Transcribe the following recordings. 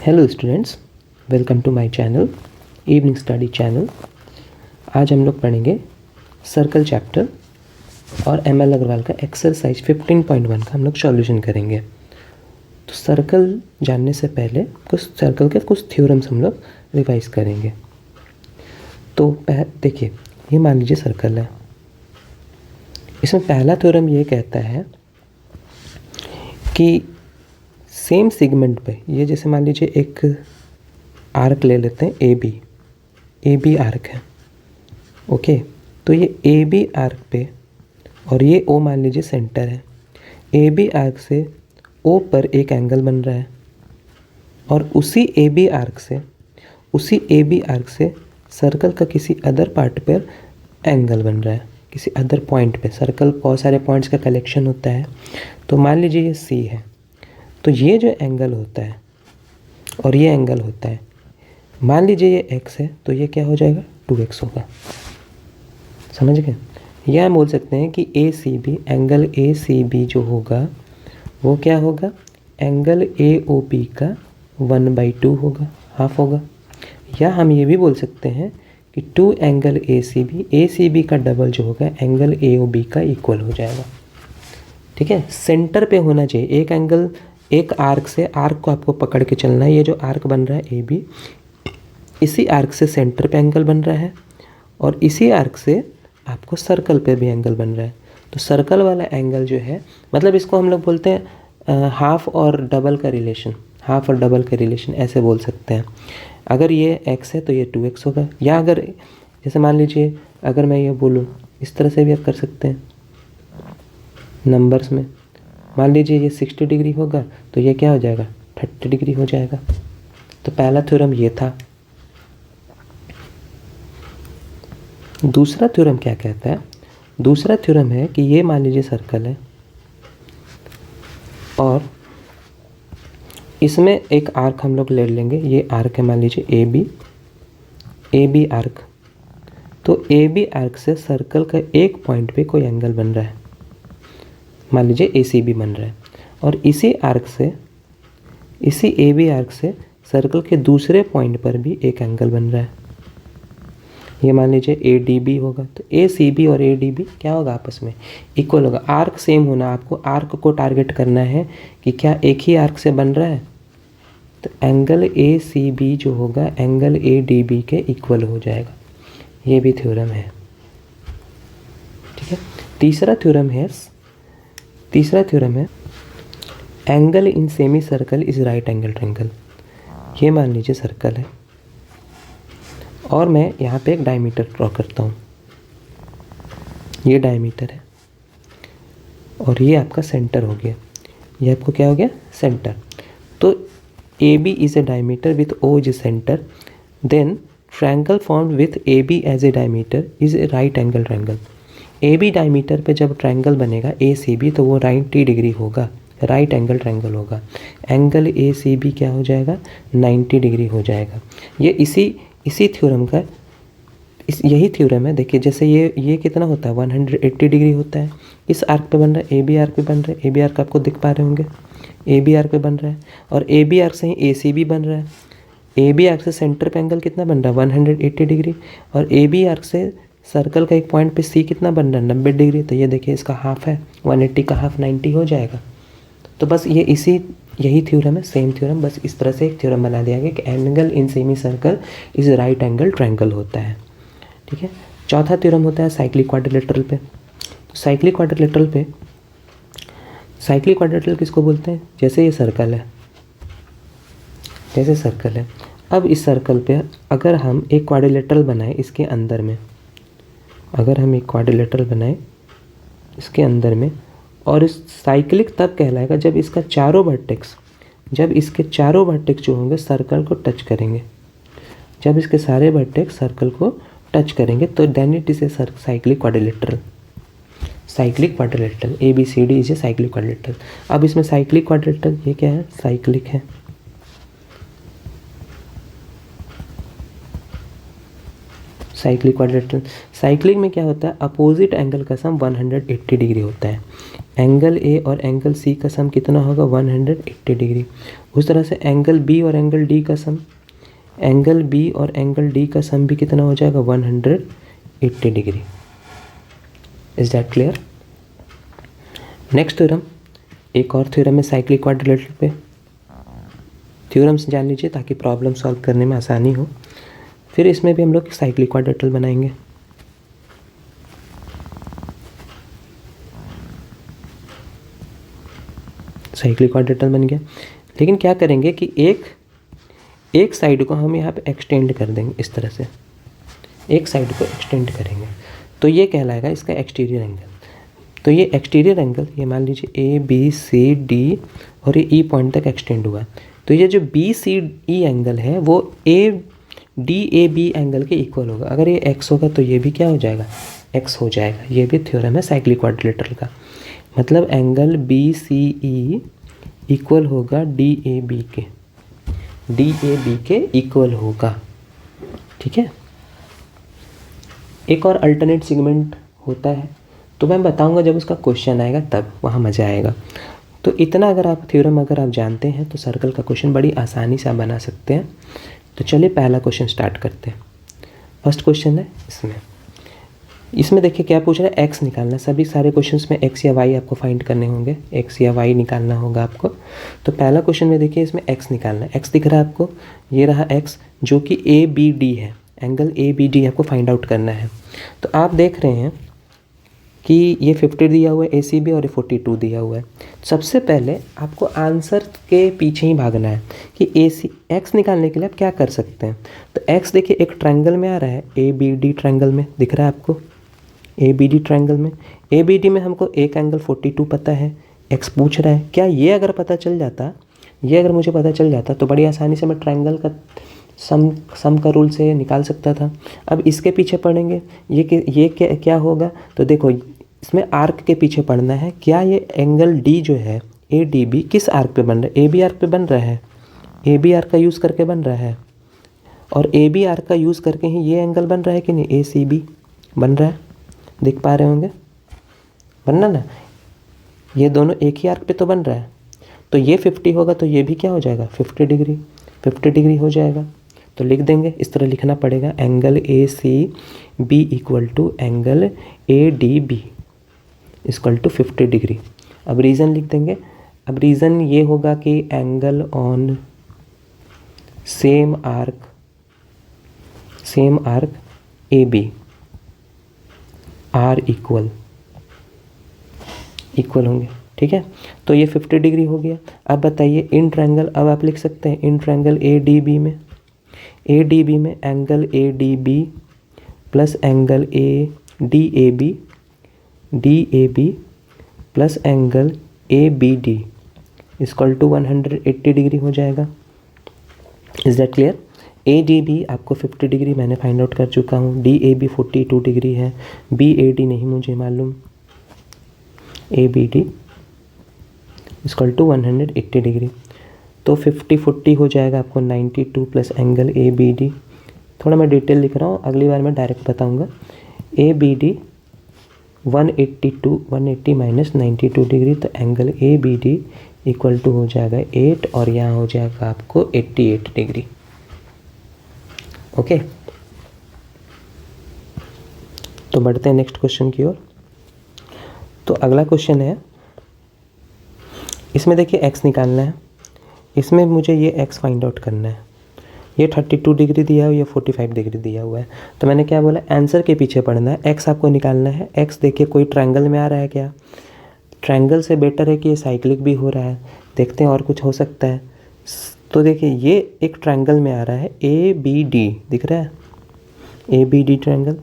Hello students, welcome to my channel evening study channel. आज हम लोग पढ़ेंगे सर्कल चैप्टर और एम.एल. अग्रवाल का एक्सरसाइज 15.1 का हम लोग सॉल्यूशन करेंगे। तो सर्कल जानने से पहले कुछ सर्कल के कुछ थ्योरम्स हम लोग रिवाइज करेंगे। तो देखिए, ये मान लीजिए सर्कल है। इसमें पहला थ्योरम ये कहता है कि सेम सेगमेंट पे, ये जैसे मान लीजिए एक आर्क ले लेते हैं ए बी आर्क है। ओके, तो ये ए बी आर्क पे और ये ओ मान लीजिए सेंटर है। ए बी आर्क से ओ पर एक एंगल बन रहा है और उसी ए बी आर्क से सर्कल का किसी अदर पार्ट पर एंगल बन रहा है, किसी अदर पॉइंट पे। सर्कल बहुत सारे पॉइंट्स का कलेक्शन होता है। तो मान लीजिए ये सी है, तो ये जो एंगल होता है और ये एंगल होता है, मान लीजिए ये x है, तो ये क्या हो जाएगा 2x होगा। समझ गए? या हम बोल सकते हैं कि एंगल ए सी बी जो होगा वो क्या होगा, एंगल ए ओ बी का 1/2 होगा, हाफ होगा। या हम ये भी बोल सकते हैं कि 2 एंगल ए सी बी का डबल जो होगा एंगल ए ओ बी का इक्वल हो जाएगा। ठीक है, सेंटर पे होना चाहिए एक एंगल। एक आर्क से, आर्क को आपको पकड़ के चलना है। ये जो आर्क बन रहा है ए बी, इसी आर्क से सेंटर पे एंगल बन रहा है और इसी आर्क से आपको सर्कल पे भी एंगल बन रहा है। तो सर्कल वाला एंगल जो है, मतलब इसको हम लोग बोलते हैं हाफ और डबल का रिलेशन, ऐसे बोल सकते हैं। अगर ये x है तो ये 2x होगा। या अगर जैसे मान लीजिए, अगर मैं ये बोलूँ, इस तरह से भी आप कर सकते हैं नंबर्स में। मान लीजिए ये 60 डिग्री होगा तो ये क्या हो जाएगा 30 डिग्री हो जाएगा। तो पहला थ्योरम ये था। दूसरा थ्योरम क्या कहता है? दूसरा थ्योरम है कि ये मान लीजिए सर्कल है और इसमें एक आर्क हम लोग ले लेंगे। ये आर्क है मान लीजिए ए बी आर्क। तो ए बी आर्क से सर्कल का एक पॉइंट पे कोई एंगल बन रहा है, मान लीजिए ए सी बी बन रहा है। और इसी ए बी आर्क से सर्कल के दूसरे पॉइंट पर भी एक एंगल बन रहा है। ये मान लीजिए ए डी बी होगा। तो ए सी बी और ए डी बी क्या होगा, आपस में इक्वल होगा। आर्क सेम होना, आपको आर्क को टारगेट करना है कि क्या एक ही आर्क से बन रहा है। तो एंगल ए सी बी जो होगा एंगल ए डी बी के इक्वल हो जाएगा। ये भी थ्योरम है। ठीक है, तीसरा थ्योरम है angle in semi circle is right angle triangle. ये मान लीजिए सर्कल है और मैं यहाँ पे एक डायमीटर ड्रॉ करता हूँ। ये डायमीटर है और ये आपका सेंटर हो गया। ये आपको क्या हो गया, सेंटर। तो A B is a diameter with O is a centre, then triangle formed with A B as a diameter is a right angle triangle. A B diameter पे जब ट्रायंगल बनेगा ए सी बी, तो वो 90 degree होगा, right angle triangle होगा। Angle A C B क्या हो जाएगा, 90 डिग्री हो जाएगा। ये इसी थ्योरम का यही थ्योरम है। देखिए, जैसे ये कितना होता है 180 डिग्री होता है। इस आर्क पे बन रहा है, ए बी आर्क पे बन रहा है। ए बी आर्क आपको दिख पा रहे होंगे, ए बी आर्क पे बन रहा है और ए बी आर्क से ही ए सी बी बन रहा है। ए बी आर्क से सेंटर पे एंगल कितना बन रहा है 180 डिग्री और ए बी आर्क से सर्कल का एक पॉइंट पे सी कितना बन रहा है 90 डिग्री। तो ये देखिए, इसका हाफ है, 180 का हाफ 90 हो जाएगा। तो बस ये यही थ्योरम है, सेम थ्योरम, बस इस तरह से एक थ्योरम बना दिया गया कि angle in semi circle is right angle triangle होता है। ठीक है, चौथा थ्योरम होता है साइक्लिक क्वाड्रिलेटरल पे। तो साइक्लिक क्वाड्रिलेटरल किसको बोलते हैं? जैसे ये सर्कल है, अब इस सर्कल पे अगर हम एक क्वाड्रिलेटरल बनाए इसके अंदर में, और इस साइक्लिक तब कहलाएगा जब इसके चारों वर्टेक्स जो होंगे सर्कल को टच करेंगे। जब इसके सारे वर्टेक्स सर्कल को टच करेंगे तो then it is a cyclic quadrilateral. A B C D is a cyclic quadrilateral. अब इसमें साइक्लिक क्वाड्रिलेटरल ये क्या है, साइक्लिक है। साइक्लिक क्वाड्रिलेटरल, साइक्लिक में क्या होता है, अपोजिट एंगल का सम 180 डिग्री होता है। एंगल ए और एंगल सी का सम कितना होगा 180 डिग्री। उस तरह से एंगल बी और एंगल डी का सम, एंगल बी और एंगल डी का सम भी कितना हो जाएगा 180 degree. Is that clear? Next theorem, एक और थ्योरम है साइक्लिक क्वाड्रिलेटरल पे। थ्योरम्स जान लीजिए ताकि प्रॉब्लम सॉल्व करने में आसानी हो। फिर इसमें भी हम लोग साइक्लिक क्वाड्रिलेटरल बनाएंगे। साइक्लिक क्वाड्रिलेटरल बन गया, लेकिन क्या करेंगे कि एक साइड को हम यहाँ पे एक्सटेंड कर देंगे इस तरह से, एक साइड को एक्सटेंड करेंगे तो ये कहलाएगा इसका एक्सटीरियर एंगल। तो ये एक्सटीरियर एंगल, ये मान लीजिए ए बी सी डी और ये ई पॉइंट तक एक्सटेंड हुआ, तो ये जो बी सी ई एंगल है वो A D A B angle के इक्वल होगा। अगर ये एक्स होगा तो ये भी क्या हो जाएगा, एक्स हो जाएगा। ये भी थ्योरम है साइक्लिक क्वाड्रिलेटरल का। मतलब angle B C E equal होगा डी ए बी के इक्वल होगा। ठीक है। एक और अल्टरनेट सेगमेंट होता है, तो मैं बताऊंगा जब उसका क्वेश्चन आएगा तब, वहाँ मज़ा आएगा। तो इतना अगर आप थ्योरम अगर आप जानते हैं तो सर्कल का क्वेश्चन बड़ी आसानी से आप बना सकते हैं। तो चलिए पहला क्वेश्चन स्टार्ट करते हैं। फर्स्ट क्वेश्चन है इसमें देखिए क्या पूछ रहा है, एक्स निकालना। सभी सारे क्वेश्चंस में एक्स या वाई आपको फाइंड करने होंगे, एक्स या वाई निकालना होगा आपको। तो पहला क्वेश्चन में देखिए इसमें एक्स निकालना है। एक्स दिख रहा है आपको, ये रहा एक्स जो कि ए बी डी है, एंगल ए बी डी आपको फाइंड आउट करना है। तो आप देख रहे हैं कि ये 50 दिया हुआ है ए सी बी और ये 42 दिया हुआ है। सबसे पहले आपको आंसर के पीछे ही भागना है कि ए सी एक्स निकालने के लिए आप क्या कर सकते हैं। तो एक्स देखिए एक ट्रायंगल में आ रहा है, ए बी डी ट्रायंगल में दिख रहा है आपको, ए बी डी ट्रायंगल में। ए बी डी में हमको एक एंगल 42 पता है, एक्स पूछ रहा है। क्या ये अगर पता चल जाता, ये अगर मुझे पता चल जाता तो बड़ी आसानी से मैं ट्रायंगल का सम का रूल से निकाल सकता था। अब इसके पीछे पढ़ेंगे, ये क्या होगा, तो देखो इसमें आर्क के पीछे पढ़ना है। क्या ये एंगल डी जो है ए डी बी किस आर्क पे बन रहा है, ए बी आर्क पे बन रहा है, ए बी आर्क का यूज़ करके बन रहा है। और ए बी आर्क का यूज़ करके ही ये एंगल बन रहा है कि नहीं, ए सी बी बन रहा है, देख पा रहे होंगे, बनना ना, ये दोनों एक ही आर्क पे तो बन रहा है। तो ये 50 होगा तो ये भी क्या हो जाएगा 50 डिग्री हो जाएगा। तो लिख देंगे, इस तरह लिखना पड़ेगा, angle A C B equal to angle A D B equal to 50 degree. अब रीज़न लिख देंगे। अब रीज़न ये होगा कि angle on same arc A B are equal होंगे। ठीक है, तो ये 50 डिग्री हो गया। अब बताइए इन ट्रायंगल, अब आप लिख सकते हैं in triangle A D B में angle A D B plus angle A D A B plus angle A B D equal to 180 degree हो जाएगा। Is that clear? A D B आपको 50 degree मैंने फाइंड आउट कर चुका हूँ, D A B 42 degree है, B A D नहीं मुझे मालूम, A B D equal to 180 degree. तो 50-40 हो जाएगा आपको 92 plus angle A B D. थोड़ा मैं डिटेल लिख रहा हूँ, अगली बार मैं डायरेक्ट बताऊँगा। A B D 180 minus 92 degree, तो angle A B D equal to हो जाएगा 8 और यहाँ हो जाएगा आपको 88 डिग्री। ओके, तो बढ़ते हैं नेक्स्ट क्वेश्चन की ओर। तो अगला क्वेश्चन है, इसमें देखिए एक्स निकालना है। इसमें मुझे ये एक्स फाइंड आउट करना है। ये 32 डिग्री दिया हुआ है, ये 45 डिग्री दिया हुआ है। तो मैंने क्या बोला, आंसर के पीछे पढ़ना है, एक्स आपको निकालना है। एक्स देखिए कोई ट्रायंगल में आ रहा है क्या, ट्रायंगल से बेटर है कि ये साइक्लिक भी हो रहा है। देखते हैं और कुछ हो सकता है। तो देखिए ये एक ट्रायंगल में आ रहा है, ए बी डी दिख रहा है, A B D triangle.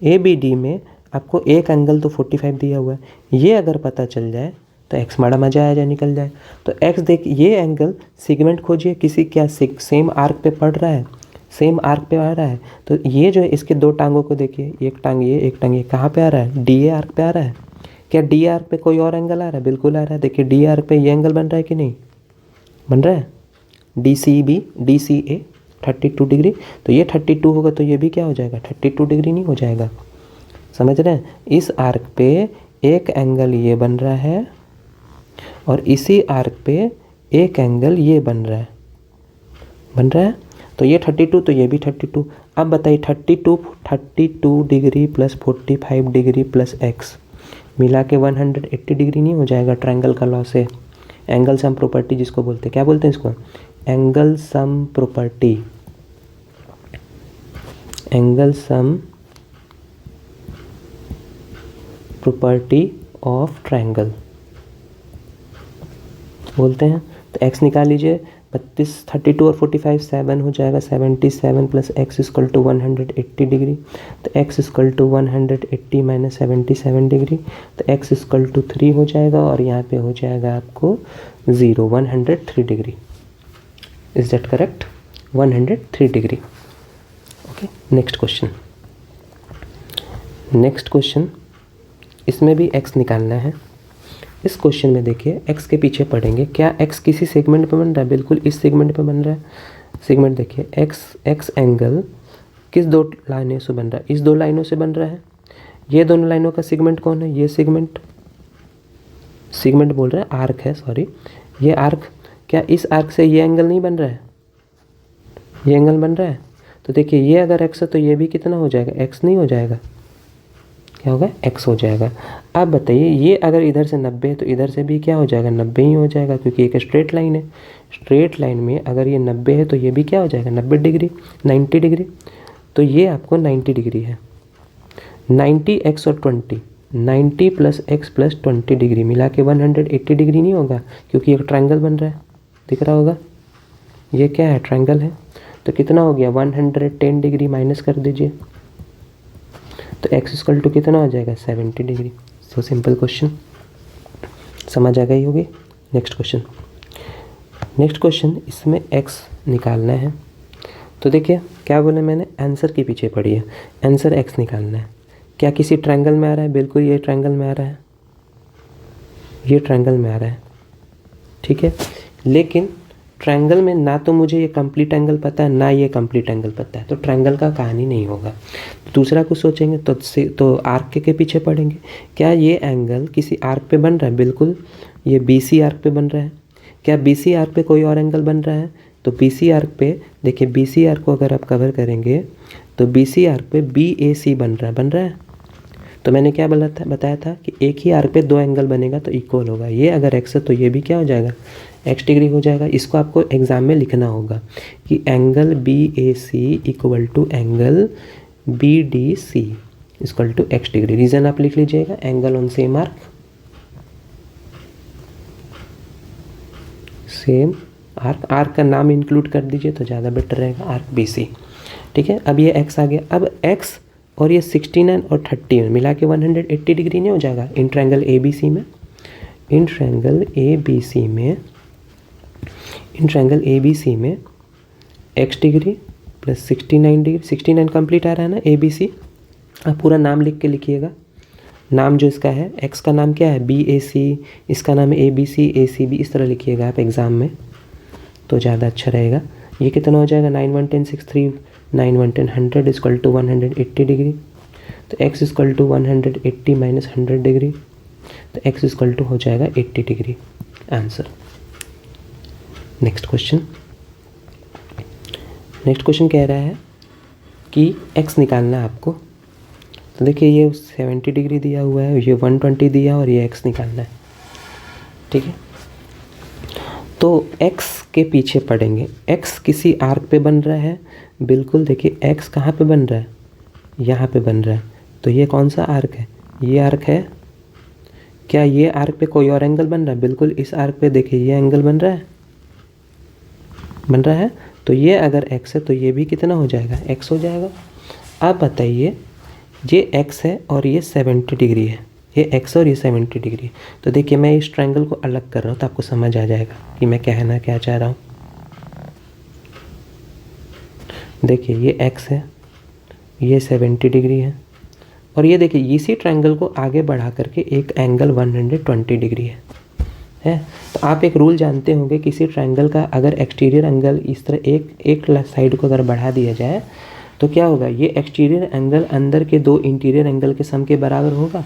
A B D में आपको एक एंगल तो 45 दिया हुआ है, ये अगर पता चल जाए तो एक्स बड़ा मज़ा आ जाए, निकल जाए। तो एक्स देख, ये एंगल सेगमेंट खोजिए किसी, क्या सेम आर्क पे पड़ रहा है, सेम आर्क पे आ रहा है। तो ये जो है इसके दो टांगों को देखिए, एक टांग ये कहाँ पे आ रहा है, डी ए आर्क पे आ रहा है। क्या डी आर्क पे कोई और एंगल आ रहा है, बिल्कुल आ रहा है। देखिए डी आर्क पे ये एंगल बन रहा है कि नहीं बन रहा है, D C B D C A 32 degree. तो ये 32 होगा तो ये भी क्या हो जाएगा 32 डिग्री नहीं हो जाएगा, समझ रहे हैं। इस आर्क पे एक एंगल ये बन रहा है और इसी आर्क पे एक एंगल ये बन रहा है। तो ये 32, तो ये भी 32। अब बताइए 32 degree plus 45 degree plus x मिला के 180 डिग्री नहीं हो जाएगा? ट्रायंगल का लॉ से एंगल सम प्रॉपर्टी जिसको बोलते हैं, क्या बोलते हैं इसको? Angle sum property. Angle sum property of triangle बोलते हैं। तो x निकाल लीजिए, 32 और 45 7 हो जाएगा, 77 plus x equal to 180 degree. तो x equal to 180 minus 77 degree, तो x इक्वल टू 3 हो जाएगा और यहाँ पे हो जाएगा आपको 0, 103 degree. Is that correct? 103 degree. Okay, next question, इसमें भी x निकालना है। इस क्वेश्चन में देखिए x के पीछे पढ़ेंगे, क्या x किसी सेगमेंट पे बन रहा है? बिल्कुल इस सेगमेंट पे बन रहा है। सेगमेंट देखिए, x एंगल किस दो लाइनों से बन रहा है? इस दो लाइनों से बन रहा है। ये दोनों लाइनों का सेगमेंट कौन है? ये सेगमेंट बोल रहा है, आर्क है, सॉरी, ये आर्क। क्या इस आर्क से ये एंगल नहीं बन रहा है? ये एंगल बन रहा है। तो देखिए ये अगर x है तो ये भी कितना हो जाएगा? x नहीं हो जाएगा? क्या होगा? x हो जाएगा। अब बताइए ये अगर इधर से 90 है तो इधर से भी क्या हो जाएगा? 90 ही हो जाएगा, क्योंकि एक स्ट्रेट लाइन है। स्ट्रेट लाइन में अगर ये 90 है तो ये भी क्या हो जाएगा? 90 डिग्री, 90 डिग्री। तो ये आपको 90 डिग्री है। 90 x और 20, 90 प्लस एक्स प्लस 20 डिग्री मिला के 180 डिग्री नहीं होगा? क्योंकि एक ट्रायंगल बन रहा है, दिख रहा होगा। ये क्या है? ट्रायंगल है। तो कितना हो गया? 110 डिग्री माइनस कर दीजिए, तो x इक्वल टू कितना हो जाएगा? 70 डिग्री। सो सिंपल क्वेश्चन, समझ आ गई होगी। नेक्स्ट क्वेश्चन, इसमें x निकालना है। तो देखिए क्या बोले मैंने, आंसर के पीछे पढ़िए, आंसर x निकालना है। क्या किसी ट्रायंगल में आ रहा है? बिल्कुल ये ट्रायंगल में आ रहा है, ये ट्रायंगल में आ रहा है, ठीक है। लेकिन ट्रायंगल में ना तो मुझे ये कंप्लीट एंगल पता है, ना ये कंप्लीट एंगल पता है, तो ट्रायंगल का कहानी नहीं होगा। दूसरा कुछ सोचेंगे तो आर्क के पीछे पड़ेंगे। क्या ये एंगल किसी आर्क पे बन रहा है? बिल्कुल ये BC आर्क पे बन रहा है। क्या BC आर्क पे कोई और एंगल बन रहा है? तो BC आर्क पे देखिए, BC आर्क को अगर आप कवर करेंगे तो BC आर्क पे BAC बन रहा है। तो मैंने क्या बताया था कि एक ही आर्क पे दो एंगल बनेगा तो इक्वल होगा। ये अगर x है तो ये भी क्या हो जाएगा? x डिग्री हो जाएगा। इसको आपको एग्जाम में लिखना होगा कि angle BAC equal to angle BDC equal to x degree. Reason आप लिख लीजिएगा, एंगल ऑन सेम आर्क का नाम इंक्लूड कर दीजिए तो ज़्यादा बेटर रहेगा, आर्क BC, ठीक है। अब ये x आ गया। अब x और ये 69 और 30 मिला के 180 डिग्री नहीं हो जाएगा? इन ट्रायंगल ABC में x degree plus 69 degree, 69 complete आ रहा है ना ABC। आप पूरा नाम लिख के लिखिएगा। नाम जो इसका है, x का नाम क्या है? BAC, इसका नाम है ABC ACB, इस तरह लिखिएगा आप एग्ज़ाम में तो ज़्यादा अच्छा रहेगा। ये कितना हो जाएगा? 9 1 10 6 3 9 1 10 100 इक्वल टू 180 डिग्री। तो x equal to 180 minus 100 degree, तो x इक्वल टू हो जाएगा 80 डिग्री आंसर। नेक्स्ट क्वेश्चन कह रहा है कि x निकालना है आपको। तो देखिए ये 70 डिग्री दिया हुआ है, ये 120 दिया और ये x निकालना है, ठीक है। तो x के पीछे पढ़ेंगे। x किसी आर्क पे बन रहा है, बिल्कुल देखिए x कहाँ पे बन रहा है? यहाँ पे बन रहा है। तो ये कौन सा आर्क है? ये आर्क है। क्या ये आर्क पे कोई और एंगल बन रहा है? बिल्कुल इस आर्क पे देखिए ये एंगल बन रहा है। तो ये अगर x है तो ये भी कितना हो जाएगा? x हो जाएगा। अब बताइए ये x है और ये 70 डिग्री है, ये x और ये 70 डिग्री। तो देखिए मैं इस ट्रायंगल को अलग कर रहा हूँ तो आपको समझ आ जाएगा कि मैं कहना क्या चाह रहा हूँ। देखिए ये x है, ये 70 डिग्री है, और ये देखिए इसी ट्रायंगल को आगे बढ़ा करके एक एंगल 120 डिग्री है। तो आप एक रूल जानते होंगे, किसी ट्रायंगल का अगर एक्सटीरियर एंगल इस तरह एक साइड को अगर बढ़ा दिया जाए तो क्या होगा? ये एक्सटीरियर एंगल अंदर के दो इंटीरियर एंगल के सम के बराबर होगा।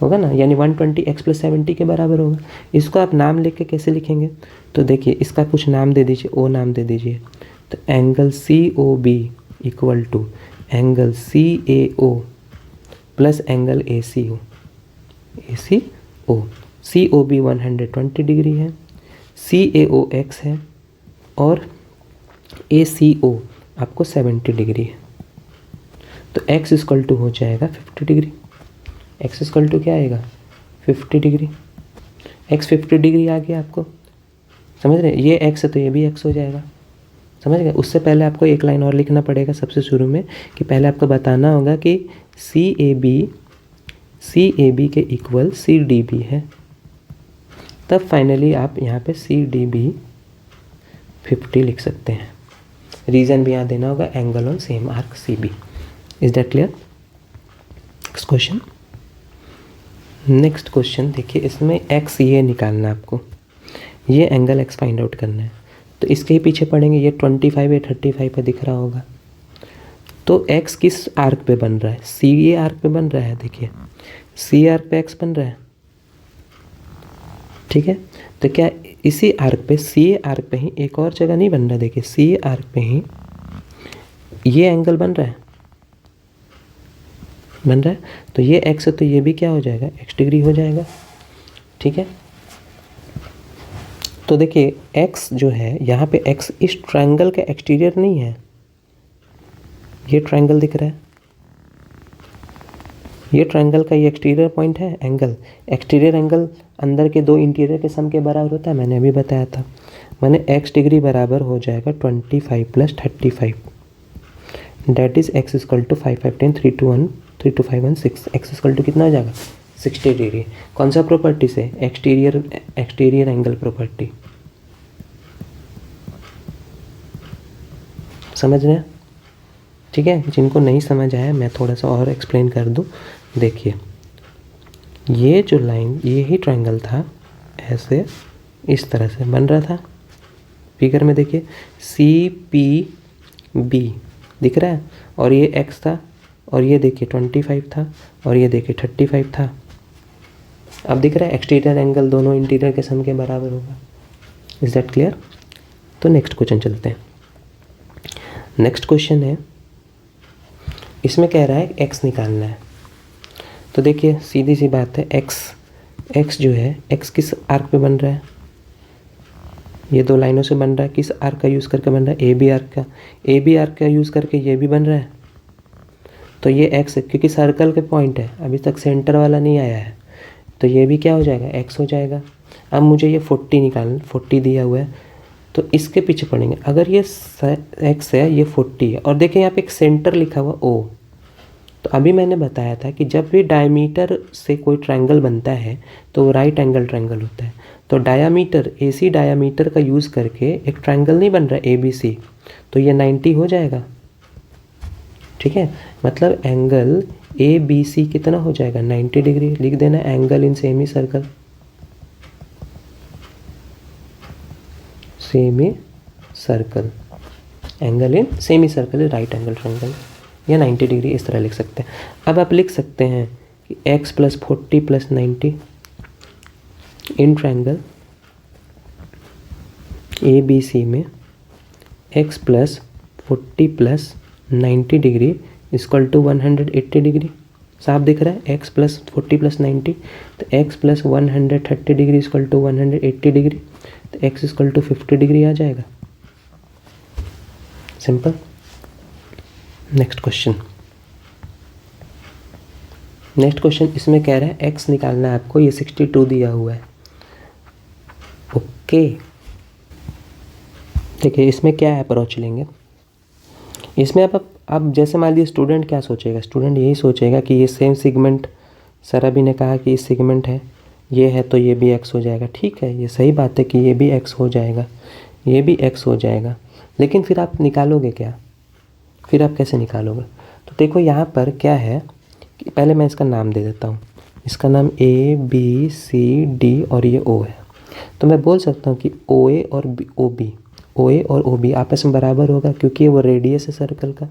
होगा ना, यानी 120 x + 70 के बराबर होगा। इसको आप नाम लिख के कैसे लिखेंगे, तो देखिए इसका कुछ नाम दे दीजिए, ओ नाम दे दीजिए। तो angle COB equal to angle CAO plus angle ACO। COB 120 degree है, CAO x है और ACO आपको 70 डिग्री है। तो x इक्वल टू हो जाएगा 50 डिग्री। x इक्वल टू क्या आएगा 50 डिग्री। x 50 डिग्री आ गया आपको, समझ रहे, ये x है तो ये भी x हो जाएगा, समझ गए। उससे पहले आपको एक लाइन और लिखना पड़ेगा सबसे शुरू में, कि पहले आपको बताना होगा कि CAB के इक्वल CDB है, तब फाइनली आप यहाँ पे CDB 50 लिख सकते हैं। रीज़न भी यहाँ देना होगा, angle on same arc CB। Is that clear? Next question. Next question देखिए, इसमें x ये निकालना है आपको, ये एंगल x फाइंड आउट करना है। तो इसके ही पीछे पड़ेंगे, ये 25 या 35 पे दिख रहा होगा। तो x किस आर्क पे बन रहा है, CA आर्क पे बन रहा है। देखिए C आर्क पे x बन रहा है, ठीक है। तो क्या इसी आर्क पे, CA आर्क पे ही एक और जगह नहीं बन रहा है, देखिए CA आर्क पे ही ये एंगल बन रहा है, तो ये x है तो ये भी क्या हो जाएगा, x डिग्री हो जाएगा, ठीक है। तो देखिए x जो है यहाँ पे, x इस ट्रायंगल का एक्सटीरियर नहीं है, ये ट्रायंगल दिख रहा है, ये ट्रायंगल का ये एक्सटीरियर पॉइंट है एंगल। एक्सटीरियर एंगल अंदर के दो इंटीरियर के सम के बराबर होता है, मैंने अभी बताया था। मैंने x डिग्री बराबर हो जाएगा 25 + 35, that is x equal to 5 5 10 3 2 1 3 2 5 1 6। x equal to कितना हो जाएगा 60 डिग्री। कौन सा प्रॉपर्टी से, एक्सटीरियर एंगल प्रॉपर्टी, समझ रहे हैं, ठीक है। जिनको नहीं समझ आया मैं थोड़ा सा और एक्सप्लेन कर दूं। देखिए ये जो लाइन, ये ही ट्रायंगल था, ऐसे इस तरह से बन रहा था फिगर में, देखिए CPB दिख रहा है, और ये x था, और ये देखिए 25 था, और ये देखिए 35 था। अब दिख रहा है एक्सटीरियर एंगल दोनों इंटीरियर के सम के बराबर होगा। Is that clear? तो नेक्स्ट क्वेश्चन चलते हैं। नेक्स्ट क्वेश्चन है, इसमें कह रहा है x निकालना है। तो देखिए सीधी सी बात है, x जो है, x किस आर्क पे बन रहा है, ये दो लाइनों से बन रहा है। किस आर्क का यूज़ करके बन रहा है, AB आर्क का। AB आर्क का यूज़ करके ये भी बन रहा है। तो ये x है, क्योंकि सर्कल के पॉइंट है, अभी तक सेंटर वाला नहीं आया है, तो ये भी क्या हो जाएगा, x हो जाएगा। अब मुझे ये 40 निकालना, 40 दिया हुआ है, तो इसके पीछे पड़ेंगे। अगर ये x है, ये 40 है, और देखिए यहाँ पे एक सेंटर लिखा हुआ O। तो अभी मैंने बताया था कि जब भी डायमीटर से कोई ट्रायंगल बनता है तो वो राइट एंगल ट्रायंगल होता है। तो डायमीटर, AC डायमीटर का यूज़ करके एक ट्रायंगल नहीं बन रहा है ABC, तो ये 90 हो जाएगा, ठीक है। मतलब एंगल ABC कितना हो जाएगा, 90 डिग्री। लिख देना angle in semi circle, angle in semi circle right angle triangle, या 90 डिग्री, इस तरह लिख सकते हैं। अब आप लिख सकते हैं कि x + 40 + 90 इन ट्रायंगल ABC में x + 40 + 90 degree equal to 180 degree. साफ दिख रहा है, x + 40 + 90, तो x + 130 degree equal to 180 degree, तो x इक्वल टू 50 डिग्री आ जाएगा। सिंपल। नेक्स्ट क्वेश्चन, इसमें कह रहा है x निकालना है आपको, ये 62 दिया हुआ है, ओके। देखिए इसमें क्या अप्रोच लेंगे, इसमें अब जैसे मान लीजिए स्टूडेंट क्या सोचेगा, स्टूडेंट यही सोचेगा कि ये सेम सेगमेंट, सर अभी ने कहा कि ये सेगमेंट है, ये है, तो ये भी x हो जाएगा। ठीक है, ये सही बात है कि ये भी x हो जाएगा, ये भी x हो जाएगा, लेकिन फिर आप निकालोगे क्या, फिर आप कैसे निकालोगे? तो देखो यहाँ पर क्या है कि पहले मैं इसका नाम दे देता हूँ, इसका नाम ABCD और ये O है। तो मैं बोल सकता हूँ कि OA और OB आपस में बराबर होगा, क्योंकि वो रेडियस है सर्कल का।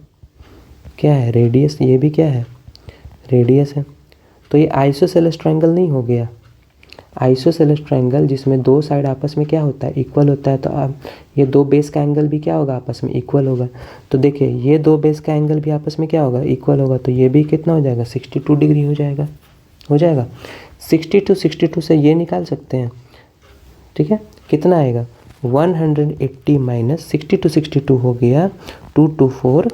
क्या है, रेडियस, ये भी क्या है, रेडियस है। तो ये आइसोसेलेस ट्रायंगल नहीं हो गया। आइसोसेलेस ट्रायंगल जिसमें दो साइड आपस में क्या होता है, इक्वल होता है, तो अब ये दो बेस का एंगल भी क्या होगा, आपस में इक्वल होगा। तो देखिए ये दो बेस का एंगल भी आपस में क्या होगा, इक्वल होगा। तो ये भी कितना हो जाएगा, 62 डिग्री हो जाएगा। 62 से ये निकाल सकते हैं, ठीक है। कितना आएगा, 180 माइनस 62 हो गया 2 2 4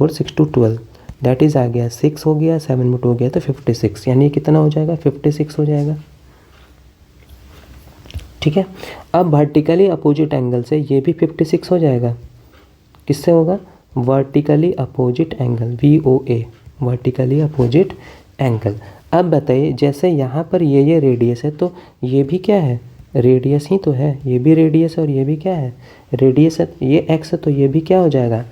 6 2 12, दैट इज़ आ गया 6 हो गया, 7 में 2 हो गया तो 56, यानी कितना हो जाएगा, 56 हो जाएगा, ठीक है। अब वर्टिकली अपोजिट एंगल से ये भी 56 हो जाएगा। किससे होगा, vertically opposite angle, VOA, vertically opposite angle. अब बताइए, जैसे यहाँ पर ये रेडियस है, तो ये भी क्या है, रेडियस ही तो है, ये भी रेडियस है और ये भी क्या है, रेडियस है। ये x है तो ये भी क्या हो जाएगा,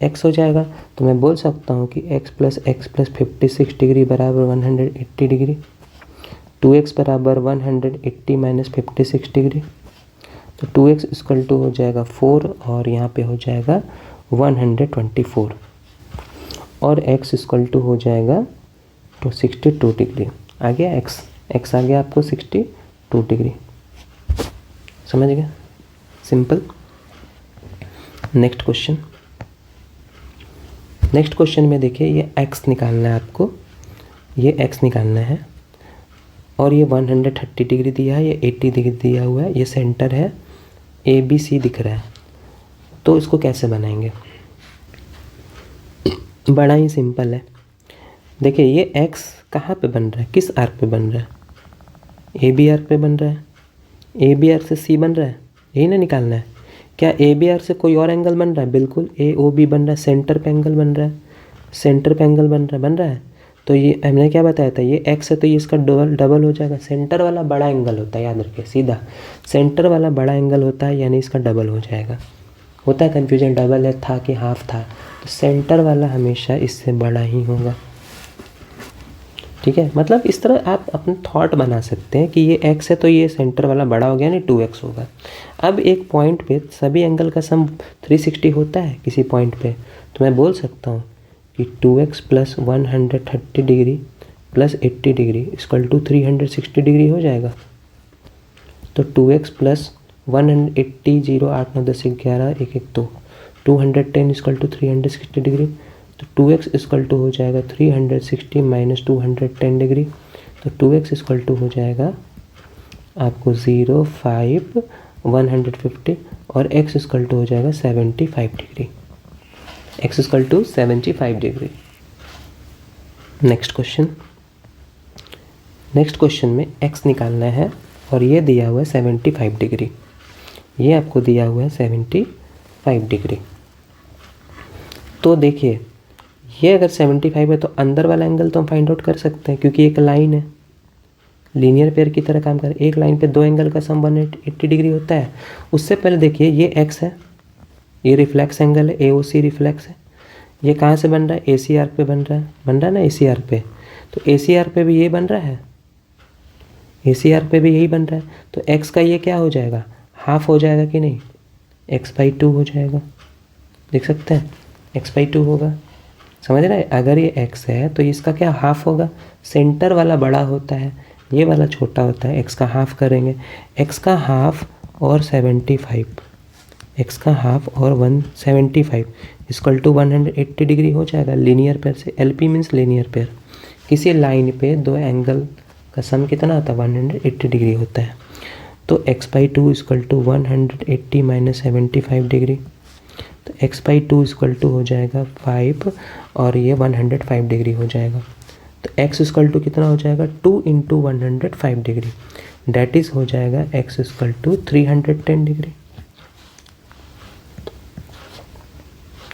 x हो जाएगा। तो मैं बोल सकता हूँ कि x प्लस 56 डिग्री बराबर 180 डिग्री, 2x बराबर 180 माइनस 56 डिग्री, तो 2x इक्वल टू हो जाएगा 4 और यहाँ पे हो जाएगा 124 और x इक्वल टू हो जाएगा तो 62 डिग्री आ गया। x आ गया आपको 62 डिग्री, समझ गया, सिंपल। नेक्स्ट क्वेश्चन में देखिए, ये x निकालना है आपको, ये x निकालना है और ये 130 डिग्री दिया है, ये 80 डिग्री दिया हुआ है, ये सेंटर है, ABC दिख रहा है। तो इसको कैसे बनाएंगे, बड़ा ही सिंपल है। देखिए ये x कहाँ पे बन रहा है, किस आर्क पे बन रहा है, AB आर्क पे बन रहा है, AB आर्क से C बन रहा है, यही ना निकालना है। क्या AB आर्क से कोई और एंगल बन रहा है, बिल्कुल AOB बन रहा है, सेंटर पे एंगल बन रहा है, सेंटर पे एंगल बन रहा है। तो ये हमने क्या बताया था, ये x है तो ये इसका डबल हो जाएगा। सेंटर वाला बड़ा एंगल होता है, याद रखिए, सीधा सेंटर वाला बड़ा एंगल होता है, यानी इसका डबल हो जाएगा। होता है कन्फ्यूजन, डबल है था कि हाफ था, तो सेंटर वाला हमेशा इससे बड़ा ही होगा, ठीक है। मतलब इस तरह आप अपने थॉट बना सकते हैं कि ये x है तो ये सेंटर वाला बड़ा हो गया, नहीं 2x होगा। अब एक पॉइंट पे सभी एंगल का सम 360 होता है किसी पॉइंट पे, तो मैं बोल सकता हूँ कि 2x plus 130 degree plus 80 degree equal to 360 degree हो जाएगा। तो 2x plus 180 0 8 9 10 11 1 1 2 210 equal to 360 degree, तो 2x इक्वल टू हो जाएगा 360 माइनस 210 डिग्री, तो 2x इक्वल टू हो जाएगा आपको 0 5 150 और x इक्वल टू हो जाएगा 75 degree, x equal to 75 degree. Next question में x निकालना है और ये दिया हुआ है 75 डिग्री, ये आपको दिया हुआ है 75 डिग्री। तो देखिए ये अगर 75 है तो अंदर वाला एंगल तो हम फाइंड आउट कर सकते हैं, क्योंकि एक लाइन है, लीनियर पेयर की तरह काम कर, एक लाइन पे दो एंगल का सम 180 डिग्री होता है। उससे पहले देखिए ये x है, ये रिफ्लेक्स एंगल है, AOC रिफ्लेक्स है, ये कहाँ से बन रहा है, AC आर्क पे बन रहा है ना, AC आर्क पे। तो AC आर्क पे भी ये बन रहा है, AC आर्क पे भी यही बन रहा है, तो x का ये क्या हो जाएगा, हाफ हो जाएगा कि नहीं, x/2 हो जाएगा, देख सकते हैं x/2 होगा, समझ रहे हैं। अगर ये x है तो इसका क्या हाफ होगा, सेंटर वाला बड़ा होता है, ये वाला छोटा होता है, x का हाफ करेंगे, x का हाफ और 75, x का हाफ और 175 इक्वल टू 180 डिग्री हो जाएगा। लीनियर पेयर से, LP मीन्स लीनियर पेयर, किसी लाइन पे दो एंगल का सम कितना होता है, 180 डिग्री होता है। तो x/2 equal to 180 minus 75 degree, तो x/2 इक्वल टू हो जाएगा 5 और ये 105 डिग्री हो जाएगा। तो x इक्वल टू कितना हो जाएगा, 2 इंटू 105 डिग्री, डैट इज़ हो जाएगा x equal to 310 degree,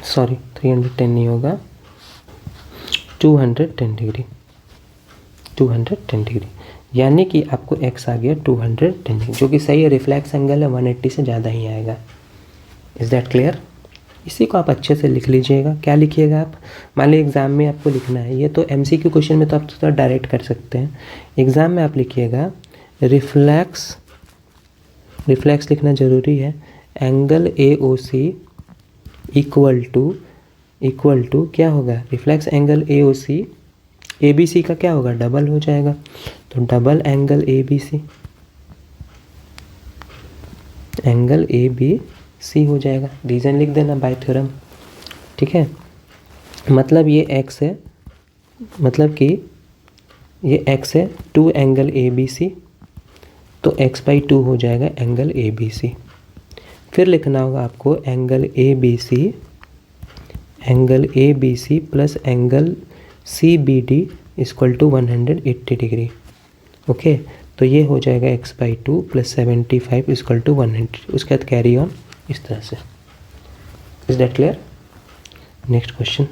sorry 310 नहीं होगा, 210 डिग्री, 210 डिग्री, यानी कि आपको x आ गया 210 डिग्री, जो कि सही है, रिफ्लेक्स एंगल है, 180 से ज़्यादा ही आएगा। Is that clear. इसी को आप अच्छे से लिख लीजिएगा। क्या लिखिएगा आप, मान लीजिए एग्ज़ाम में आपको लिखना है, ये तो MCQ क्वेश्चन में तो आप थोड़ा डायरेक्ट कर सकते हैं, एग्ज़ाम में आप लिखिएगा रिफ्लेक्स लिखना ज़रूरी है, एंगल AOC इक्वल टू क्या होगा, reflex angle AOC A B C का क्या होगा, डबल हो जाएगा। तो double angle A B C, angle A B C हो जाएगा। रीज़न लिख देना बाय थ्योरम, ठीक है। मतलब ये एक्स है, मतलब कि ये एक्स है, 2 एंगल ए बी सी, तो x/2 हो जाएगा एंगल ए बी सी। फिर लिखना होगा आपको angle A B C, angle A B C plus angle C B D equal to 180 degree. Okay, तो ये हो जाएगा x/2 प्लस 75 इक्वल टू 100। उसके बाद कैरी ऑन इस तरह से। Is that clear? Next question.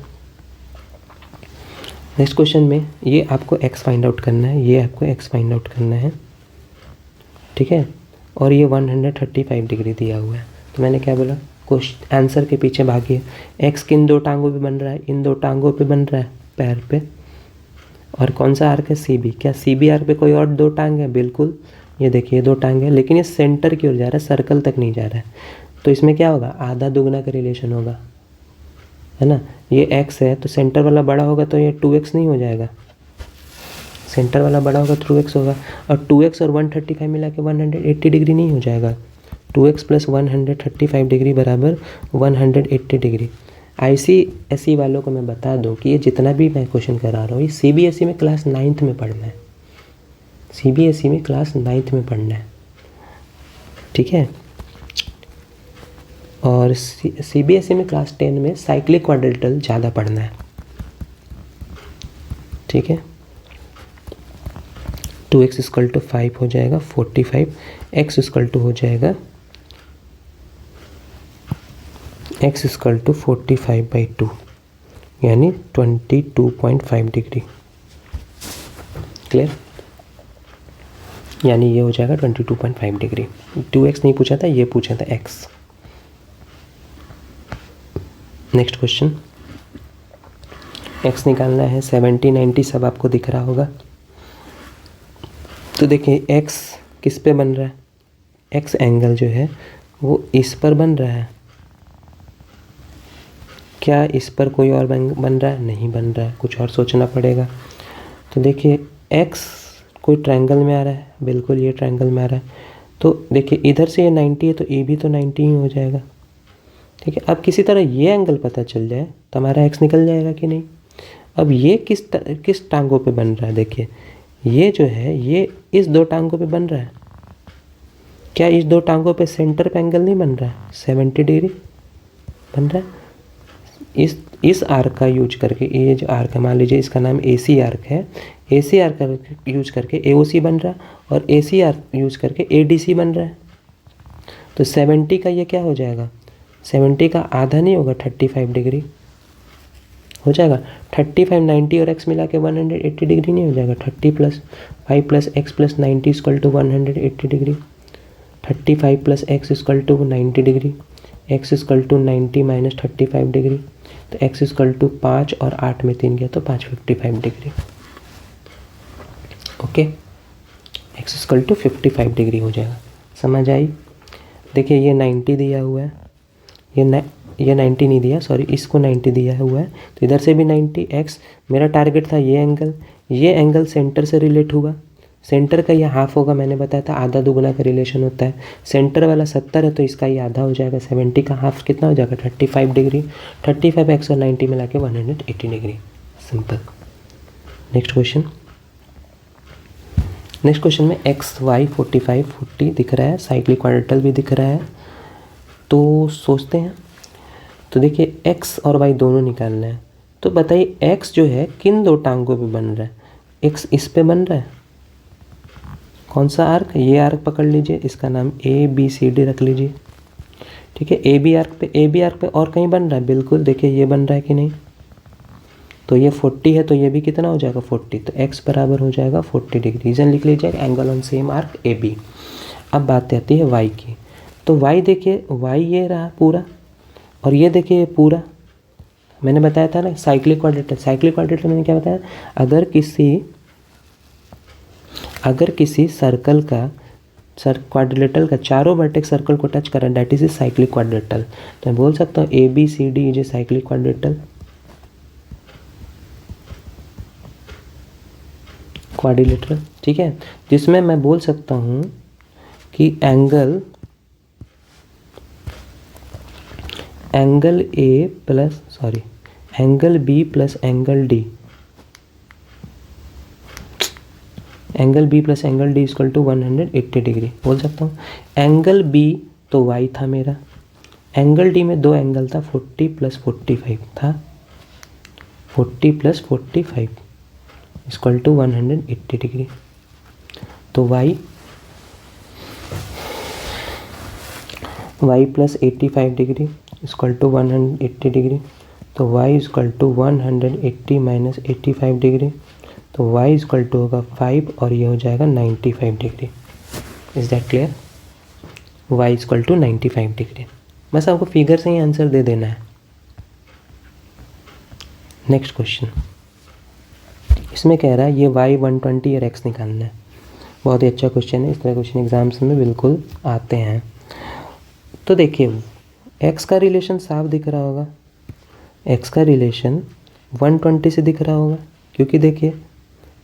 Next question में ये आपको x फाइंड आउट करना है, ये आपको x फाइंड आउट करना है, ठीक है। और ये 135 डिग्री दिया हुआ है। तो मैंने क्या बोला, क्वेश्चन आंसर के पीछे भागिए। x किन दो टांगों पे बन रहा है, इन दो टांगों पे बन रहा है, पैर पे। और कौन सा आर्क है, सी बी। क्या सी बी आर्क पे कोई और दो टांग है? बिल्कुल, ये देखिए दो टांग है, लेकिन ये सेंटर की ओर जा रहा है, सर्कल तक नहीं जा रहा है। तो इसमें क्या होगा, आधा दुगना का रिलेशन होगा, है ना। ये x है तो सेंटर वाला बड़ा होगा, तो ये 2x नहीं हो जाएगा, सेंटर वाला बड़ा होगा 2x होगा। और 2x और 135 मिला के 180 डिग्री नहीं हो जाएगा। 2x प्लस 135 डिग्री बराबर 180 डिग्री। ICSE वालों को मैं बता दूं कि ये जितना भी मैं क्वेश्चन करा रहा हूँ, ये CBSE में क्लास 9th में पढ़ना है, CBSE में क्लास 9th में पढ़ना है, ठीक है। और CBSE में क्लास 10 में साइक्लिक क्वाड्रेटल ज़्यादा पढ़ना है, ठीक है। 2x इक्वल टू 5 हो जाएगा 45, x इक्वल टू हो जाएगा x इक्वल टू 45/2 यानी 22.5 डिग्री। क्लियर? यानी ये हो जाएगा 22.5 डिग्री। 2x नहीं पूछा था, ये पूछा था x। नेक्स्ट क्वेश्चन, x निकालना है। 70 90 सब आपको दिख रहा होगा। तो देखिए x किस पे बन रहा है, x एंगल जो है वो इस पर बन रहा है। क्या इस पर कोई और बन रहा है? नहीं बन रहा है, कुछ और सोचना पड़ेगा। तो देखिए x कोई ट्रायंगल में आ रहा है, बिल्कुल ये ट्रायंगल में आ रहा है। तो देखिए इधर से ये 90 है, तो ये भी तो 90 ही हो जाएगा, ठीक है। अब किसी तरह ये एंगल पता चल जाए तो हमारा x निकल जाएगा कि नहीं। अब ये किस टांगों पे बन रहा है, देखिए ये जो है ये इस दो टांगों पे बन रहा है। क्या इस दो टांगों पे सेंटर पे एंगल नहीं बन रहा है, 70 डिग्री बन रहा है। इस आर्क का यूज करके, ये जो आर्क है मान लीजिए इसका नाम AC आर्क है, AC आर्क का यूज करके AOC बन रहा है, और AC आर्क यूज करके ADC बन रहा है। तो 70 का ये क्या हो जाएगा, 70 का आधा नहीं होगा, 35 डिग्री हो जाएगा। 35 90 और x मिला के 180 डिग्री नहीं हो जाएगा। 30 + 5 + x + 90 equal to 180 degree. 35 + x equal to 90 degree. x equal to 90 - 35 degree. तो x इक्वल टू 5 और 8 में 3 गया तो 555 degree. Okay, x equal to 55 degree हो जाएगा। समझ आई? देखिए ये 90 दिया हुआ है, ये 90 नहीं दिया, सॉरी, इसको 90 दिया हुआ है, तो इधर से भी 90। x मेरा टारगेट था ये एंगल सेंटर से रिलेट हुआ। सेंटर का ये हाफ होगा, मैंने बताया था आधा दुगना का रिलेशन होता है। सेंटर वाला 70 है तो इसका ये आधा हो जाएगा। 70 का हाफ कितना हो जाएगा, 35 डिग्री। 35 x और 90 मिला के 180 डिग्री। सिंपल। नेक्स्ट क्वेश्चन में x y 45 40 दिख रहा है, साइक्लिक क्वाड्रेटल भी दिख रहा है। तो सोचते हैं, तो देखिए x और y दोनों निकालना है। तो बताइए x जो है किन दो टांगों पे बन रहा है। x इस पे बन रहा है, कौन सा आर्क, ये आर्क पकड़ लीजिए, इसका नाम ABCD रख लीजिए, ठीक है। AB आर्क पे और कहीं बन रहा है, बिल्कुल देखिए ये बन रहा है कि नहीं। तो ये 40 है तो ये भी कितना हो जाएगा, 40। तो x बराबर हो जाएगा 40 डिग्री। रीजन लिख लीजिए, angle on same arc AB। अब बात आती है y की। तो y देखिए, y ये रहा पूरा, और ये देखिए ये पूरा। मैंने बताया था ना साइक्लिक क्वाड्रेटल मैंने क्या बताया, अगर किसी सर्कल का क्वाड्रिलेटरल का चारों वर्टेक्स सर्कल को टच करें, that is a cyclic quadrilateral. तो मैं बोल सकता हूँ ABCD is a cyclic quadrilateral. Quadrilateral, ठीक है, जिसमें मैं बोल सकता हूँ कि angle A plus angle B plus angle D, angle B plus angle D equal to 180 degree बोल सकता हूँ। एंगल बी तो वाई था मेरा, एंगल डी में दो एंगल था, 40 प्लस 45 था, 40 प्लस 45 इक्वल टू 180 डिग्री। तो y plus 85 degree equal to 180 degree. तो y equal to 180 minus 85 degree, तो वाई इक्वल टू होगा 5 और ये हो जाएगा 95 degree. Is that clear? Y equal to 95 degree. बस आपको फिगर से ही आंसर दे देना है। नेक्स्ट क्वेश्चन, इसमें कह रहा है ये y 120 और x निकालना है। बहुत ही अच्छा क्वेश्चन है, इस तरह क्वेश्चन एग्जाम्स में बिल्कुल आते हैं। तो देखिए x का रिलेशन साफ दिख रहा होगा, x का रिलेशन 120 से दिख रहा होगा, क्योंकि देखिए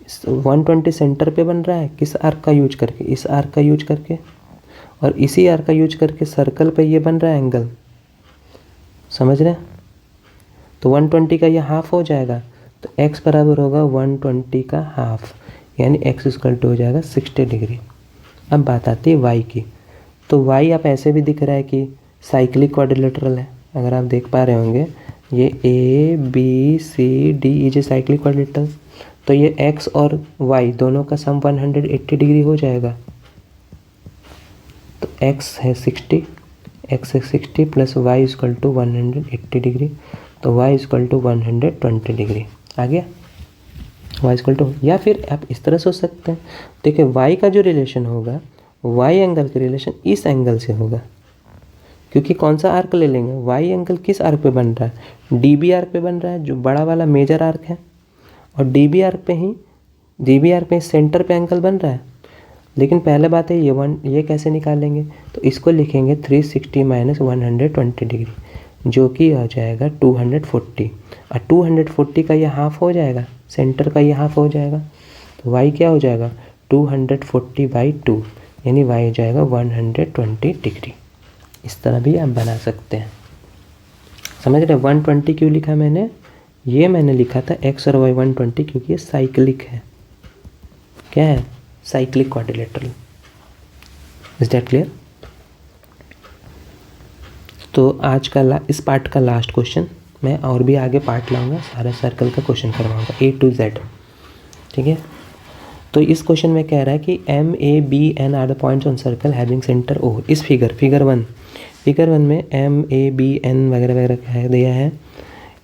120 सेंटर पे बन रहा है, किस आर्क का यूज करके, इस आर्क का यूज करके, और इसी आर्क का यूज करके सर्कल पे ये बन रहा है एंगल, समझ रहे हैं? तो 120 का ये हाफ हो जाएगा, तो x बराबर होगा 120 का हाफ, यानी x इक्वल टू हो जाएगा 60 डिग्री। अब बात आती है y की, तो y आप ऐसे भी दिख रहा है कि साइक्लिक क्वाड्रिलेटरल है। अगर आप देख पा रहे होंगे ये a b c d ये साइक्लिक क्वाड्रिलेटरल, तो ये x और y दोनों का सम 180 डिग्री हो जाएगा। तो x है 60 plus y equal to 180 degree, तो y इक्वल टू 120 डिग्री आ गया। y इक्वल टू, या फिर आप इस तरह सोच सकते हैं, देखिए y का जो रिलेशन होगा, y एंगल का रिलेशन इस एंगल से होगा, क्योंकि कौन सा आर्क ले लेंगे, y एंगल किस आर्क पे बन रहा है, DB आर्क पे बन रहा है, जो बड़ा वाला मेजर आर्क है, और DB आर्क पे ही सेंटर पे एंगल बन रहा है। लेकिन पहले बात है ये कैसे निकालेंगे, तो इसको लिखेंगे 360 माइनस 120 डिग्री, जो कि आ जाएगा 240, और 240 का ये हाफ हो जाएगा, सेंटर का ये हाफ हो जाएगा, तो y क्या हो जाएगा 240/2, यानी y हो जाएगा 120 डिग्री। इस तरह भी आप बना सकते हैं, समझ रहे? 120 क्यों लिखा मैंने, ये मैंने लिखा था x और y 120 क्योंकि ये साइक्लिक है। क्या है? Cyclic quadrilateral. Is that clear? तो आज का इस पार्ट का लास्ट क्वेश्चन, मैं और भी आगे पार्ट लाऊंगा, सारा सर्कल का क्वेश्चन करवाऊंगा A to Z, ठीक है? तो इस क्वेश्चन में कह रहा है कि M A B N are the points on circle having centre O। इस फिगर वन में M A B N वगैरह वगैरह कह दिया है।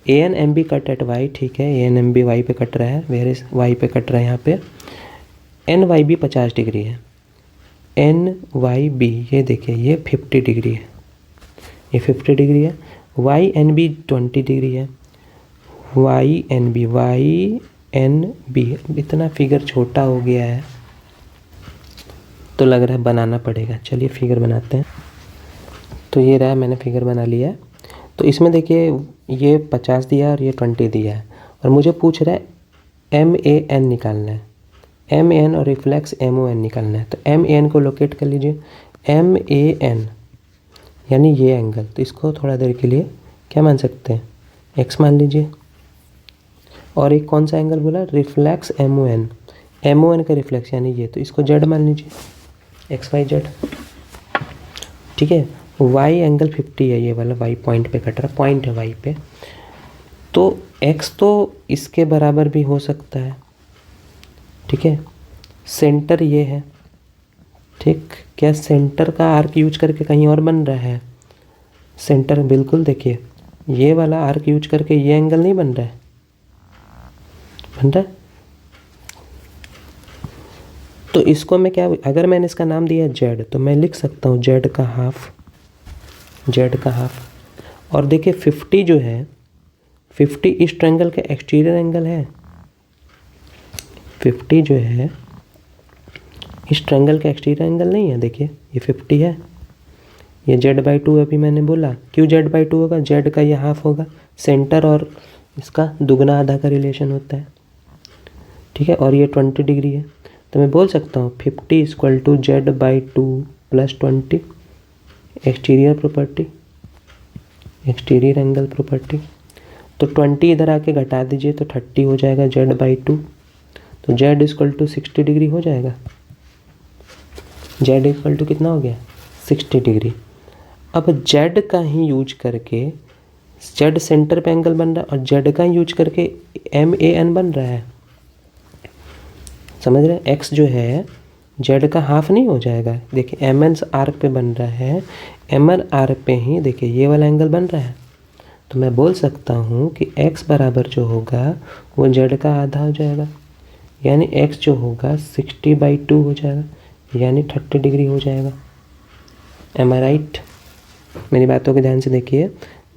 A N M B cut at Y, ठीक है, A N M B Y पे कट रहा है, वेयर इज Y पे कट रहा है यहाँ पे। N Y B 50 डिग्री है, N Y B ये देखिए ये 50 डिग्री है, ये 50 डिग्री है। Y N B 20 डिग्री है, Y N B इतना फिगर छोटा हो गया है तो लग रहा है बनाना पड़ेगा। चलिए फिगर बनाते हैं। तो ये रहा, मैंने फिगर बना लिया है। तो इसमें देखिए ये 50 दिया और ये 20 दिया है, और मुझे पूछ रहा है MAN निकालना है, MAN और रिफ्लेक्स MON निकालना है। तो MAN को लोकेट कर लीजिए, MAN यानी ये एंगल, तो इसको थोड़ा देर के लिए क्या मान सकते हैं, x मान लीजिए। और एक कौन सा एंगल बोला, रिफ्लेक्स MON का रिफ्लेक्स यानी ये, तो इसको z मान लीजिए, XYZ, ठीक है। y एंगल 50 है, ये वाला y पॉइंट पे कट रहा, पॉइंट है y पे, तो x तो इसके बराबर भी हो सकता है, ठीक है। सेंटर ये है, ठीक, क्या सेंटर का आर्क यूज करके कहीं और बन रहा है सेंटर, बिल्कुल देखिए ये वाला आर्क यूज करके ये एंगल नहीं बन रहा है, बन रहा है। तो इसको मैं क्या, अगर मैंने इसका नाम दिया z, तो मैं लिख सकता हूँ z का हाफ। और देखिए 50 जो है, 50 इस ट्रायंगल का एक्सटीरियर एंगल है, 50 जो है इस ट्रायंगल का एक्सटीरियर एंगल नहीं है, देखिए ये 50 है, ये z/2 अभी मैंने बोला, क्यों z/2 होगा, z का ये हाफ होगा, सेंटर और इसका दुगना आधा का रिलेशन होता है, ठीक है, और ये 20 डिग्री है, तो मैं बोल सकता हूँ 50 इक्वल टू Z/2 प्लस 20 exterior property, exterior angle property. तो 20 इधर आके घटा दीजिए तो 30 हो जाएगा Z/2, तो Z इक्वल टू 60 डिग्री हो जाएगा। Z इक्वल टू कितना हो गया 60 डिग्री। अब Z का ही यूज करके, Z सेंटर पे एंगल बन रहा है और Z का यूज करके MAN बन रहा है, समझ रहे हैं। X जो है Z का हाफ नहीं हो जाएगा, देखिए MN आर्क पे बन रहा है, MN आर्क पे ही देखिए ये वाला एंगल बन रहा है। तो मैं बोल सकता हूँ कि X बराबर जो होगा वो Z का आधा हो जाएगा, यानी X जो होगा 60/2 हो जाएगा, यानी 30 डिग्री हो जाएगा। एम आई राइट? मेरी बातों को ध्यान से देखिए,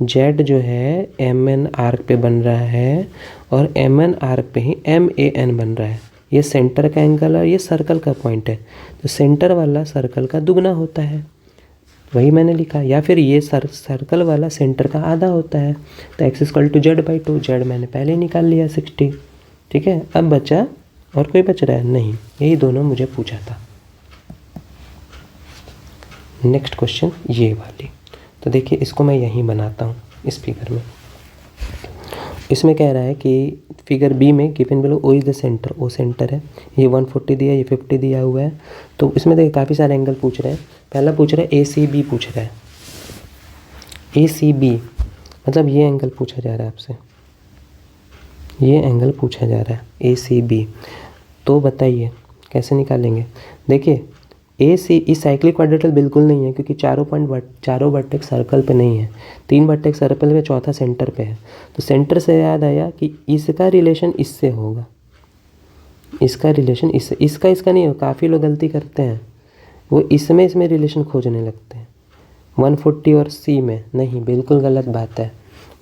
Z जो है MN आर्क पे बन रहा है और MN आर्क पे ही MAN बन रहा है। ये सेंटर का एंगल और ये सर्कल का पॉइंट है, तो सेंटर वाला सर्कल का दुगना होता है, वही मैंने लिखा। या फिर ये सर्कल वाला सेंटर का आधा होता है, तो X equal to Z/2, Z मैंने पहले ही निकाल लिया 60। ठीक है, अब बचा और कोई बच रहा है नहीं, यही दोनों मुझे पूछा था। नेक्स्ट क्वेश्चन ये वाली, तो देखिए इसको मैं यहीं बनाता हूँ इस फिगर में। इसमें कह रहा है कि फिगर बी में given below O is the centre, O centre है, ये 140 दिया, ये 50 दिया हुआ है। तो इसमें देखिए काफ़ी सारे एंगल पूछ रहे हैं। पहला पूछ रहा है ACB पूछ रहा है, ACB मतलब ये एंगल पूछा जा रहा है आपसे, ये एंगल पूछा जा रहा है ACB। तो बताइए कैसे निकालेंगे। देखिए AC इस साइक्लिक क्वाड्रेटल बिल्कुल नहीं है, क्योंकि चारों वर्टेक्स सर्कल पे नहीं है, 3 वर्टेक्स सर्कल पे, चौथा सेंटर पे है। तो सेंटर से याद आया कि इसका रिलेशन इससे होगा, इसका रिलेशन इससे, इसका नहीं हो। काफ़ी लोग गलती करते हैं, वो इसमें रिलेशन खोजने लगते हैं 140 और C में। नहीं, बिल्कुल गलत बात है,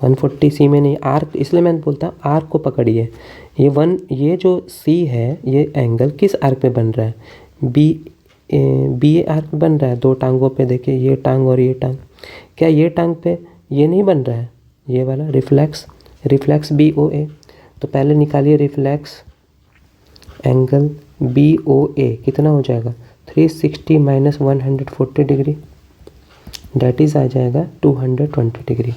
140 C में नहीं, आर्क, इसलिए मैं बोलता हूँ आर्क को पकड़िए। ये जो C है ये एंगल किस आर्क पे बन रहा है, बी आर्क पे बन रहा है। 2 टांगों पे देखिए, ये टांग और ये टांग, क्या ये टांग पे ये नहीं बन रहा है, ये वाला रिफ्लेक्स BOA। तो पहले निकालिए रिफ्लेक्स एंगल BOA, कितना हो जाएगा 360 माइनस 140 डिग्री, डेट इज़ आ जाएगा 220 डिग्री।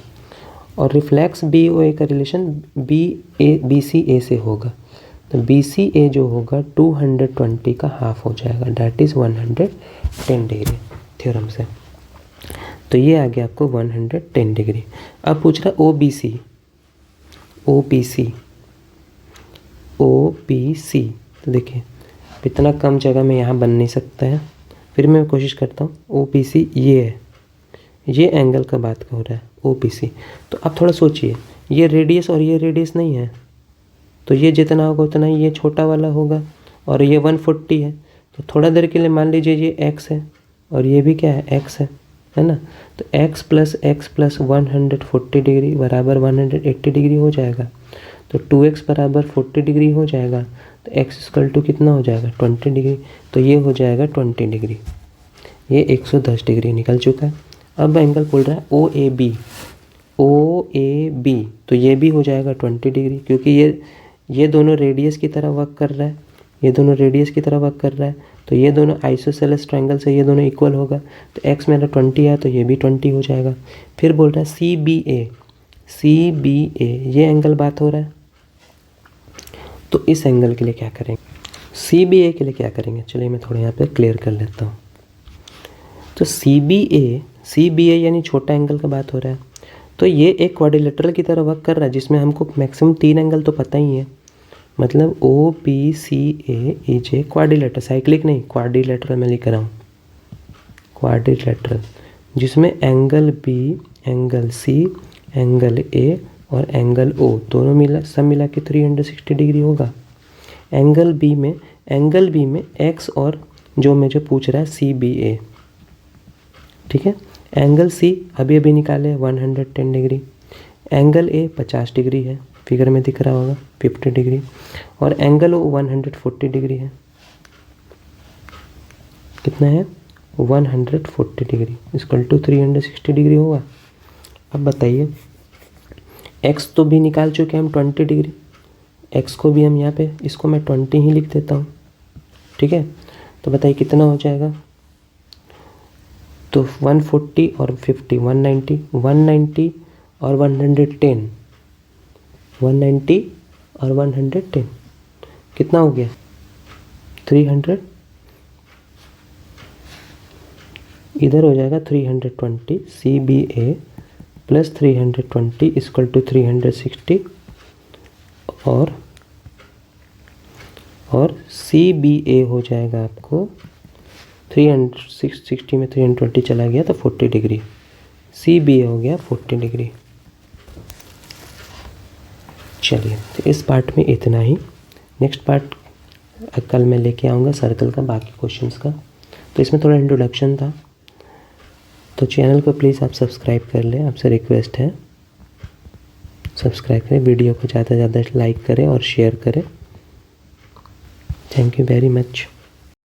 और रिफ्लेक्स BOA का रिलेशन BCA से होगा, तो BCA जो होगा 220 का हाफ हो जाएगा, डेट इज़ 110 डिग्री थ्योरम से। तो ये आ गया आपको 110 डिग्री। अब पूछ रहा OPC। तो देखिए इतना कम जगह में यहाँ बन नहीं सकता है, फिर मैं कोशिश करता हूँ। OPC ये है, ये एंगल का बात हो रहा है OPC। तो अब थोड़ा सोचिए, ये रेडियस और ये रेडियस नहीं है, तो ये जितना होगा उतना ही ये छोटा वाला होगा, और ये 140 है। तो थोड़ा देर के लिए मान लीजिए ये x है और ये भी क्या है x है ना। तो x प्लस 140 डिग्री बराबर 180 डिग्री हो जाएगा। तो 2x बराबर 40 डिग्री हो जाएगा, तो x इक्वल टू कितना हो जाएगा 20 डिग्री। तो ये हो जाएगा 20 डिग्री, ये 110 डिग्री निकल चुका है। अब एंगल बोल रहा है OAB, तो ये भी हो जाएगा 20 डिग्री, क्योंकि ये दोनों रेडियस की तरह वर्क कर रहा है, ये दोनों रेडियस की तरह वर्क कर रहा है। तो ये दोनों आइसोसेलेस ट्रायंगल से ये दोनों इक्वल होगा, तो x मेरा 20 है तो ये भी 20 हो जाएगा। फिर बोल रहा है CBA, ये एंगल बात हो रहा है। तो इस एंगल के लिए क्या करेंगे, CBA के लिए क्या करेंगे, चलिए मैं थोड़ा यहाँ पे क्लियर कर लेता हूँ। तो CBA यानी छोटा एंगल का बात हो रहा है। तो ये एक क्वाड्रिलेटरल की तरह वर्क कर रहा है, जिसमें हमको मैक्सिमम 3 एंगल तो पता ही है। मतलब OPCA is a quadrilateral, cyclic नहीं, क्वाड्रिलेटरल मैं लिख रहा हूँ, क्वाड्रिलेटरल, जिसमें angle B, angle C, angle A और एंगल O दोनों सब मिला के 360 डिग्री होगा। एंगल B में X और जो मुझे पूछ रहा है CBA, ठीक है। एंगल C अभी निकाले 110 डिग्री, एंगल A 50 डिग्री है, फिगर में दिख रहा होगा 50 डिग्री, और एंगल O 140 डिग्री है। कितना है 140 डिग्री इक्वल टू 360 डिग्री होगा। अब बताइए x तो भी निकाल चुके हैं हम 20 डिग्री, x को भी हम यहाँ पे इसको मैं 20 ही लिख देता हूँ, ठीक है। तो बताइए कितना हो जाएगा। तो 140 और 50 190, 190 और 110, 190 और 110 कितना हो गया 300। इधर हो जाएगा 320 CBA प्लस 320 इक्वल टू 360 और CBA हो जाएगा आपको 360 में 320 चला गया तो 40 डिग्री। CBA हो गया 40 डिग्री। चलिए तो इस पार्ट में इतना ही। नेक्स्ट पार्ट कल मैं लेके आऊँगा सर्कल का बाकी क्वेश्चंस का। तो इसमें थोड़ा इंट्रोडक्शन था, तो चैनल को प्लीज़ आप सब्सक्राइब कर लें, आपसे रिक्वेस्ट है सब्सक्राइब करें, वीडियो को ज़्यादा से ज़्यादा लाइक करें और शेयर करें। Thank you very much.